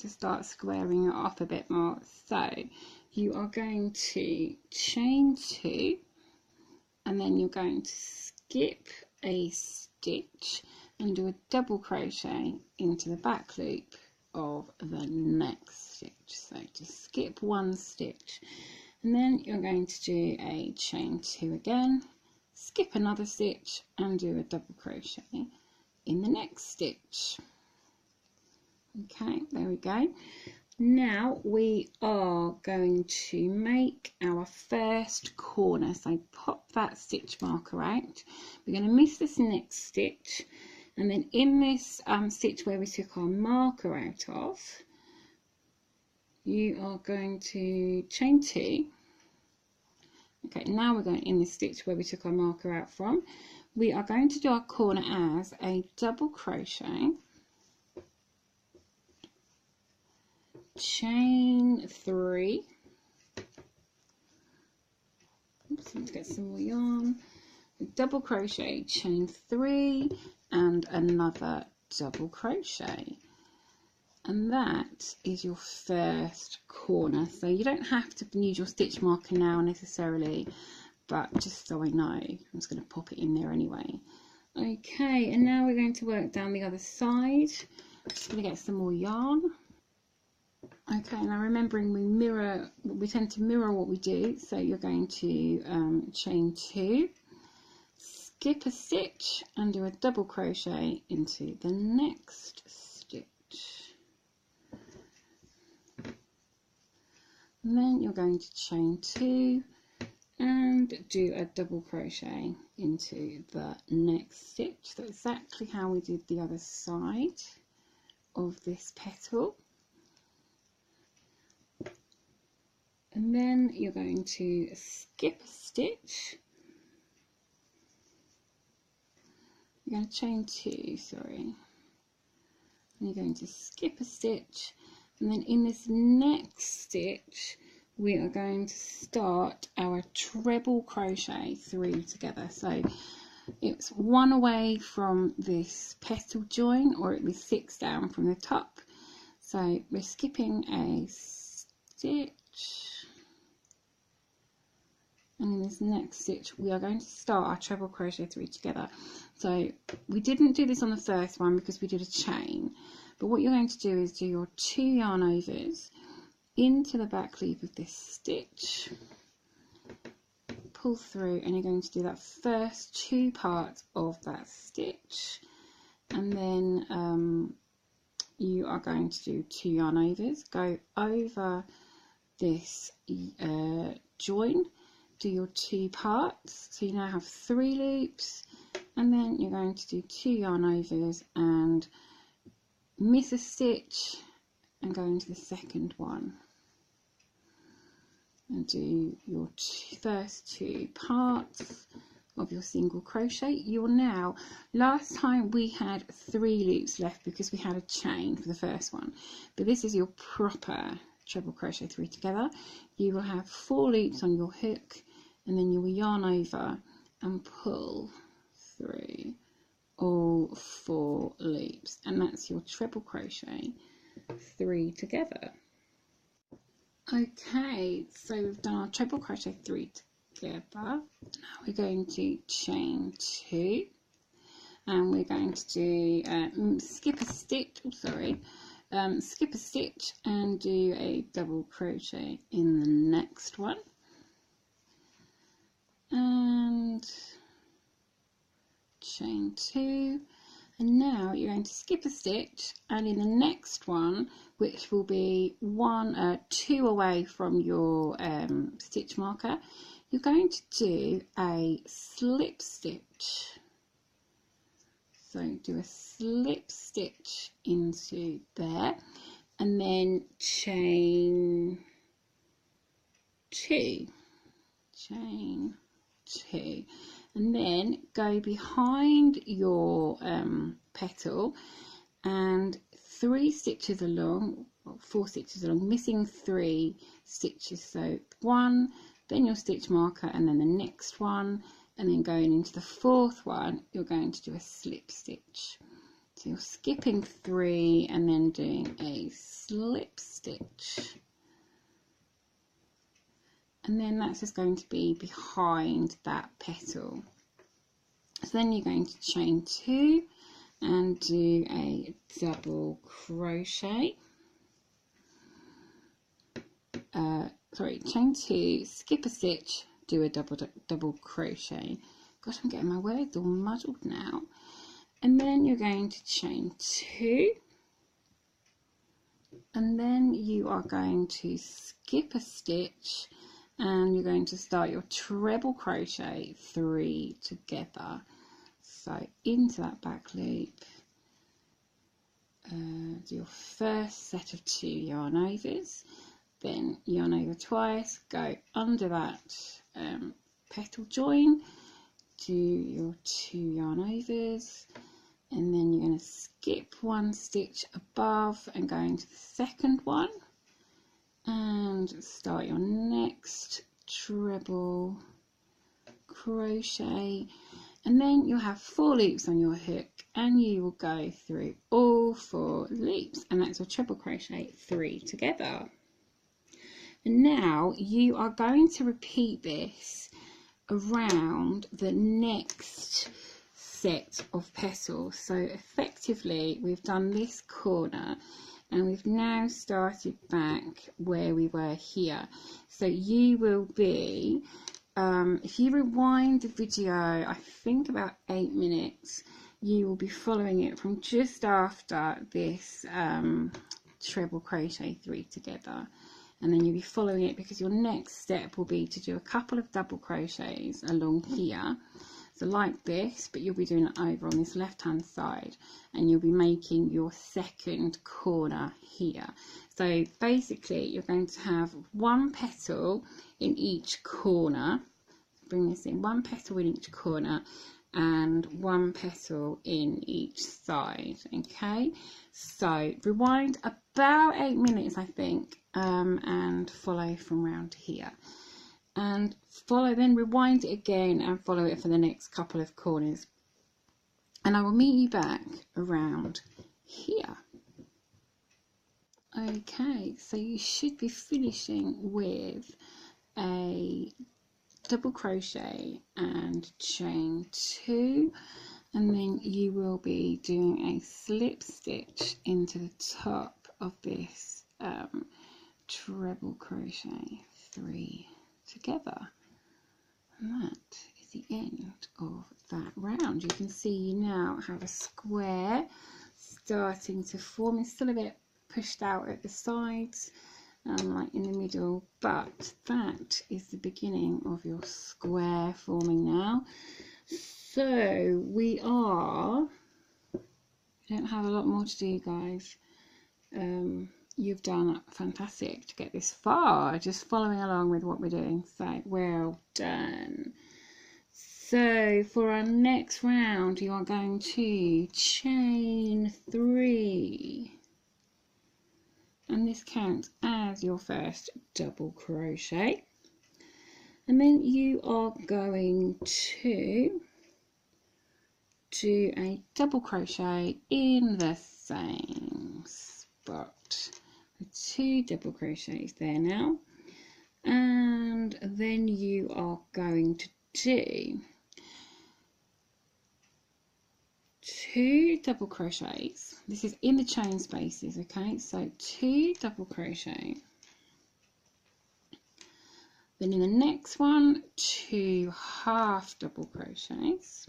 to start squaring it off a bit more. So you are going to chain 2, and then you're going to skip a stitch and do a double crochet into the back loop of the next stitch. So just skip 1 stitch, and then you're going to do a chain 2 again, skip another stitch and do a double crochet in the next stitch. Okay, there we go. Now we are going to make our first corner. So pop that stitch marker out. We're going to miss this next stitch, and then in this stitch where we took our marker out of, you are going to chain 2. Okay, now we're going in this stitch where we took our marker out from. We are going to do our corner as a double crochet, chain 3. Oops, let's get some more yarn. Double crochet, chain 3, and another double crochet, and that is your first corner. So you don't have to use your stitch marker now necessarily, but just so I know, I'm just going to pop it in there anyway. Okay, and now we're going to work down the other side. I'm just going to get some more yarn. Okay, now remembering we tend to mirror what we do, so you're going to chain 2, skip a stitch and do a double crochet into the next stitch, and then you're going to chain 2 and do a double crochet into the next stitch. So exactly how we did the other side of this petal. And then you're going to skip a stitch. You're going to chain 2, sorry. And you're going to skip a stitch. And then in this next stitch, we are going to start our treble crochet 3 together. So it's 1 away from this petal join, or it was 6 down from the top. So we're skipping a stitch. And in this next stitch we are going to start our treble crochet 3 together. So we didn't do this on the first one because we did a chain, but what you're going to do is do your 2 yarn overs into the back loop of this stitch, pull through, and you're going to do that first 2 parts of that stitch, and then you are going to do 2 yarn overs, go over this join, do your 2 parts, so you now have 3 loops, and then you're going to do 2 yarn overs and miss a stitch and go into the second one and do your first 2 parts of your single crochet. You're now, last time we had 3 loops left because we had a chain for the first one, but this is your proper treble crochet 3 together. You will have 4 loops on your hook, and then you will yarn over and pull through all 4 loops, and that's your treble crochet 3 together. Okay, so we've done our treble crochet 3 together. Now we're going to chain 2, and we're going to do skip a stitch. Skip a stitch and do a double crochet in the next one, and chain 2, and now you're going to skip a stitch, and in the next one, which will be 2 away from your stitch marker, you're going to do a slip stitch. So do a slip stitch into there, and then chain 2, and then go behind your petal and 3 stitches along, or 4 stitches along, missing 3 stitches. So 1, then your stitch marker, and then the next one, and then going into the 4th one, you're going to do a slip stitch. So you're skipping 3 and then doing a slip stitch, and then that's just going to be behind that petal. So then you're going to chain 2 and do a double crochet. Chain 2, skip a stitch, do a double crochet. Gosh, I'm getting my words all muddled now. And then you're going to chain 2, and then you are going to skip a stitch, and you're going to start your treble crochet 3 together. So into that back loop, do your first set of 2 yarn overs, then yarn over twice, go under that petal join, do your 2 yarn overs, and then you're going to skip 1 stitch above and go into the second one and start your next treble crochet, and then you'll have 4 loops on your hook and you will go through all 4 loops, and that's your treble crochet 3 together. And now you are going to repeat this around the next set of petals. So effectively we've done this corner and we've now started back where we were here. So you will be, if you rewind the video, I think about 8 minutes, you will be following it from just after this treble crochet 3 together. And then you'll be following it because your next step will be to do a couple of double crochets along here, so like this, but you'll be doing it over on this left hand side, and you'll be making your second corner here. So basically you're going to have 1 petal in each corner, bring this in, 1 petal in each corner and 1 petal in each side. Okay, so rewind about 8 minutes I think, and follow from around here, and follow, then rewind it again and follow it for the next couple of corners, and I will meet you back around here. Okay, so you should be finishing with a double crochet and chain 2, and then you will be doing a slip stitch into the top of this treble crochet 3 together, and that is the end of that round. You can see you now have a square starting to form. It's still a bit pushed out at the sides, like in the middle, but that is the beginning of your square forming now. So we don't have a lot more to do, guys. You've done fantastic to get this far, just following along with what we're doing, so well done. So for our next round you are going to chain 3, and this counts as your first double crochet, and then you are going to do a double crochet in the same spot. 2 double crochets there now, and then you are going to do 2 double crochets. This is in the chain spaces, okay, so 2 double crochet, then in the next one 2 half double crochets,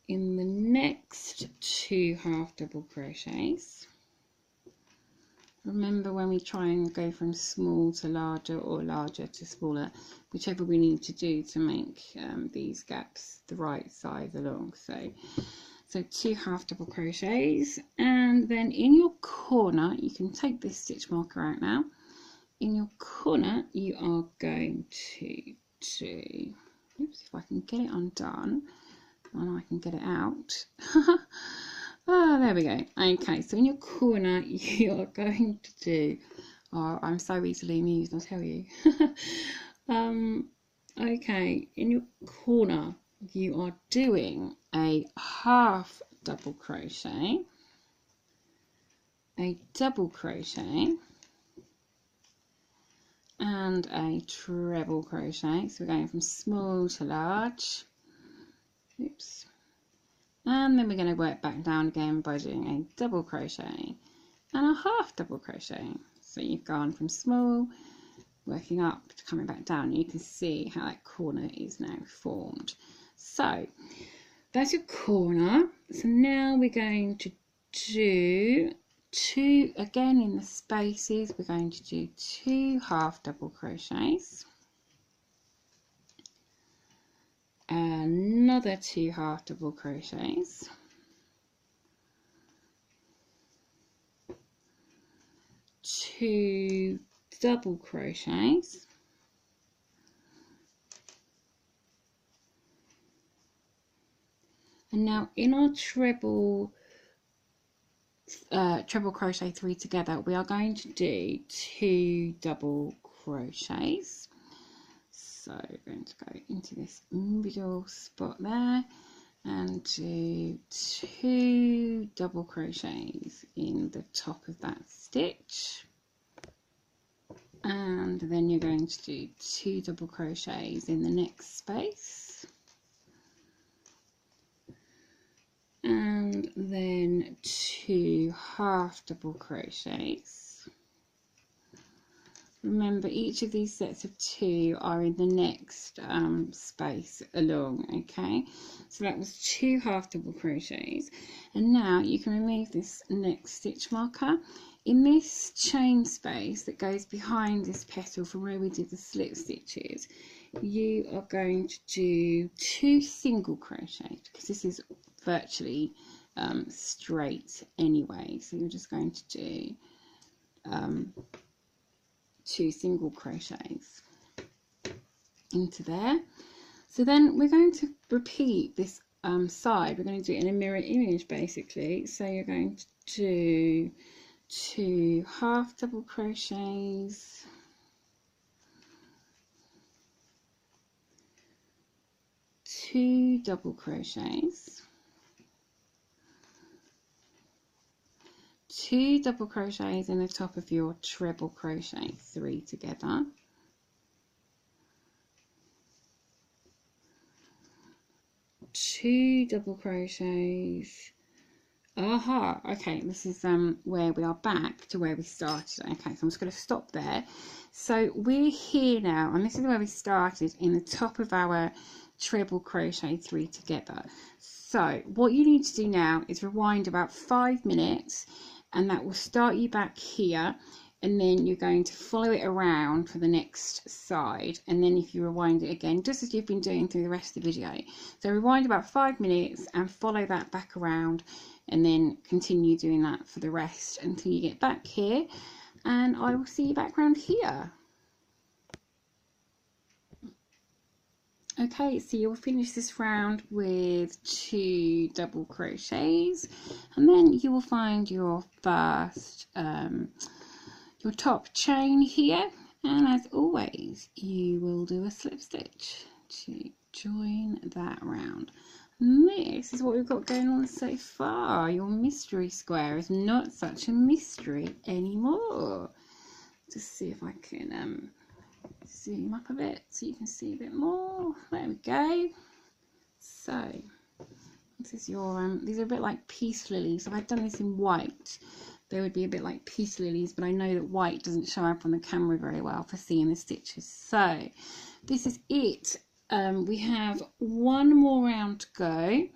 in the next 2 half double crochets. Remember, when we try and go from small to larger or larger to smaller, whichever we need to do to make these gaps the right size along. So 2 half double crochets, and then in your corner, you can take this stitch marker out now. In your corner you are going to do, oops, if I can get it undone, and I can get it out. Oh, there we go. Okay, so in your corner you are going to do, oh, I'm so easily amused, I'll tell you. Okay, in your corner you are doing a half double crochet, a double crochet, and a treble crochet. So we're going from small to large. Oops. And then we're going to work back down again by doing a double crochet and a half double crochet. So you've gone from small, working up to coming back down. You can see how that corner is now formed. So that's your corner. So now we're going to do two, again in the spaces, we're going to do 2 half double crochets, another 2 half double crochets, two double crochets, and now in our treble crochet 3 together, we are going to do 2 double crochets. So we're going to go into this middle spot there and do 2 double crochets in the top of that stitch, and then you're going to do 2 double crochets in the next space, and then 2 half double crochets. Remember, each of these sets of 2 are in the next space along. Okay, so that was 2 half double crochets, and now you can remove this next stitch marker. In this chain space that goes behind this petal from where we did the slip stitches, you are going to do 2 single crochets, because this is virtually straight anyway. So you're just going to do 2 single crochets into there. So then we're going to repeat this side. We're going to do it in a mirror image basically. So you're going to do 2 half double crochets, two double crochets, 2 double crochets in the top of your treble crochet 3 together, two double crochets. Aha, okay, this is where we are back to where we started. Okay, so I'm just going to stop there. So we're here now, and this is where we started, in the top of our treble crochet 3 together. So what you need to do now is rewind about 5 minutes, and that will start you back here, and then you're going to follow it around for the next side, and then if you rewind it again, just as you've been doing through the rest of the video. So rewind about 5 minutes and follow that back around, and then continue doing that for the rest until you get back here, and I will see you back around here. Okay, so you'll finish this round with 2 double crochets, and then you will find your first your top chain here, and as always you will do a slip stitch to join that round. And this is what we've got going on so far. Your mystery square is not such a mystery anymore. Just see if I can zoom up a bit so you can see a bit more. There we go. So this is your these are a bit like peace lilies. If I'd done this in white, they would be a bit like peace lilies, but I know that white doesn't show up on the camera very well for seeing the stitches. So this is it. We have one more round to go,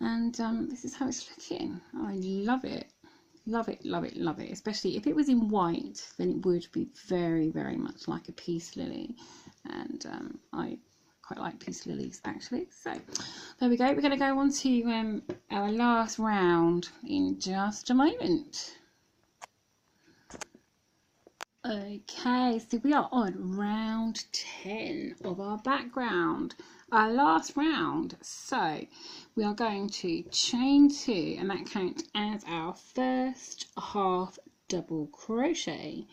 and this is how it's looking. Oh, I love it. Love it, love it, love it. Especially if it was in white, then it would be very, very much like a peace lily. And I quite like peace lilies actually. So there we go. We're going to go on to our last round in just a moment. Okay, so we are on round 10 of our background, our last round. So we are going to chain 2, and that counts as our first half double crochet,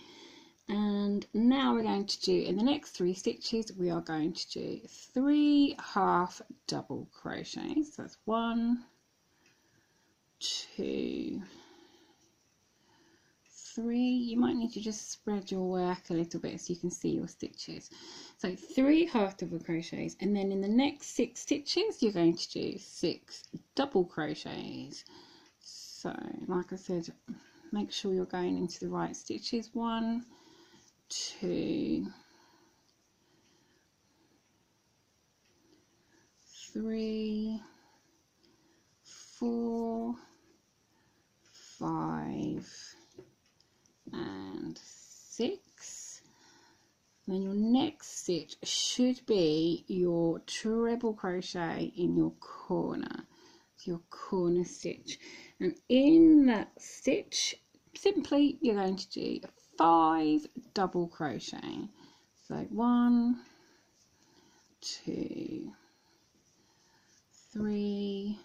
And now we're going to do, in the next 3 stitches, we are going to do 3 half double crochets. So that's 1, 2, 3. You might need to just spread your work a little bit so you can see your stitches. So 3 half double crochets, and then in the next 6 stitches you're going to do 6 double crochets. So like I said, make sure you're going into the right stitches. 1, 2, 3, 4, 5 and 6. And then your next stitch should be your treble crochet in your corner, your corner stitch, and in that stitch simply you're going to do 5 double crochet. So 1, 2, 3,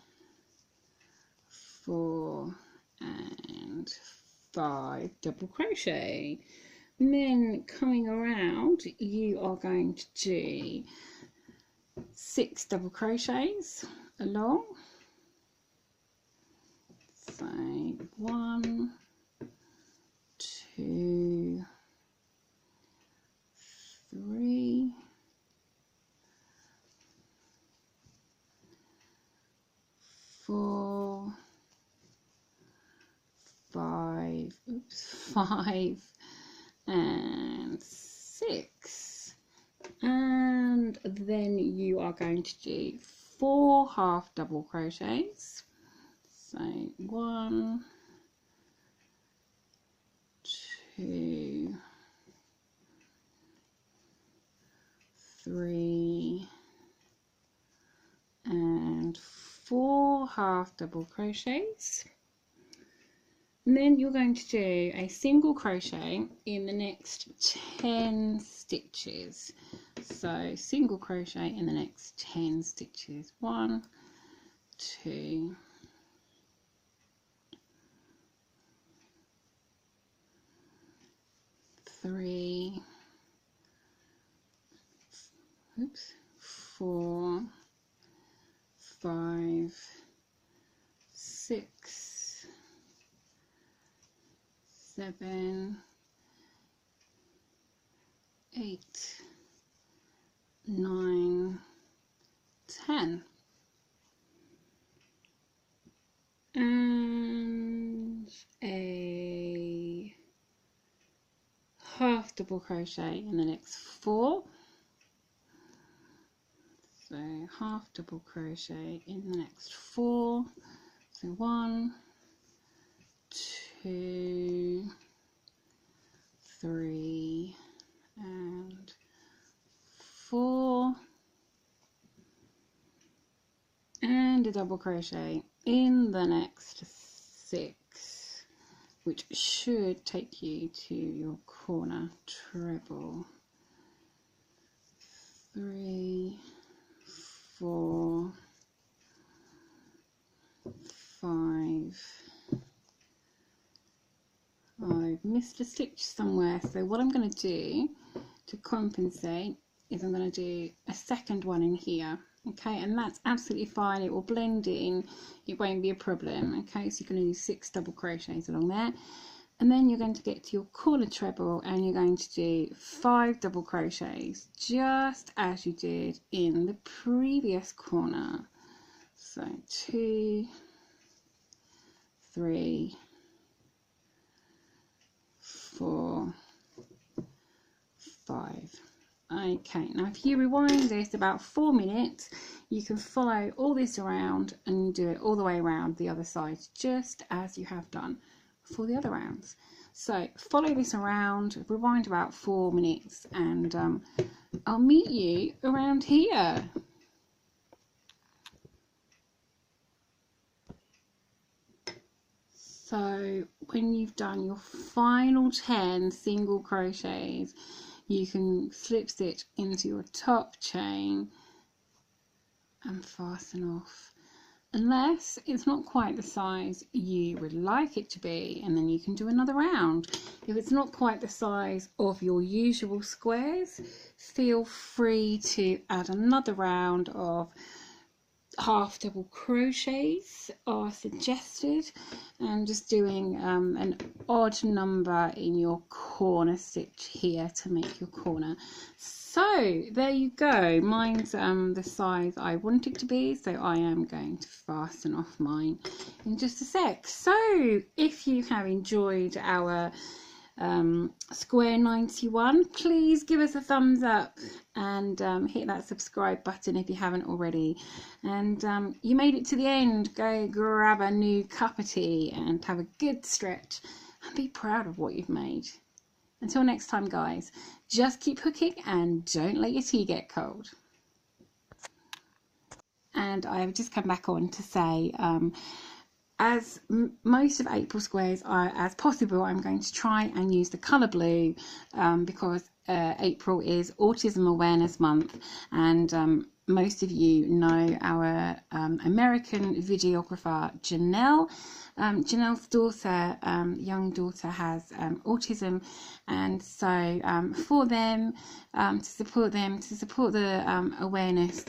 4 and 5 double crochet. And then coming around you are going to do 6 double crochets along. So 1, 2, 3, 4, 5, 5 and 6, and then you are going to do 4 half double crochets. So 1, 2, 3 and 4 half double crochets. And then you're going to do a single crochet in the next 10 stitches. So single crochet in the next 10 stitches. 1, 2, 3, 4, 5, 6, 7, 8, 9, 10, and a half double crochet in the next 4. So half double crochet in the next 4. So 1, 2, 3 and 4, and a double crochet in the next 6, which should take you to your corner treble. 3, 4, 5. I've missed a stitch somewhere, so what I'm going to do to compensate is I'm going to do a second one in here. Okay, and that's absolutely fine, it will blend in, it won't be a problem. Okay, so you're going to do 6 double crochets along there, and then you're going to get to your corner treble and you're going to do 5 double crochets just as you did in the previous corner. So 2, 3, 4, 5. Okay, now if you rewind this about 4 minutes, you can follow all this around and do it all the way around the other side, just as you have done for the other rounds. So follow this around, rewind about 4 minutes, and I'll meet you around here. So when you've done your final 10 single crochets, you can slip stitch into your top chain and fasten off. unless it's not quite the size you would like it to be, and then you can do another round. If it's not quite the size of your usual squares, feel free to add another round of half double crochets are suggested, and just doing an odd number in your corner stitch here to make your corner. So there you go, mine's the size I want it to be, so I am going to fasten off mine in just a sec. So if you have enjoyed our square 91, please give us a thumbs up and hit that subscribe button if you haven't already, and you made it to the end, go grab a new cup of tea and have a good stretch and be proud of what you've made. Until next time guys, just keep hooking and don't let your tea get cold. And I have just come back on to say, as most of April squares are as possible, I'm going to try and use the colour blue because April is Autism Awareness Month, and most of you know our American videographer Janelle. Janelle's daughter, young daughter, has autism, and so for them, to support the awareness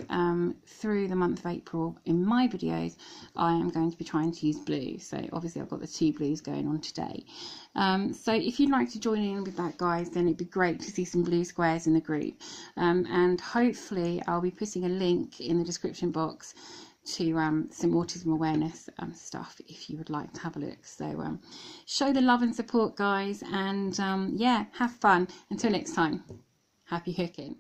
through the month of April, in my videos I am going to be trying to use blue. So obviously I've got the two blues going on today. So if you'd like to join in with that guys, then it'd be great to see some blue squares in the group, and hopefully I'll be putting a link in the description box to some autism awareness stuff if you would like to have a look. So show the love and support guys, and yeah, have fun. Until next time, happy hooking.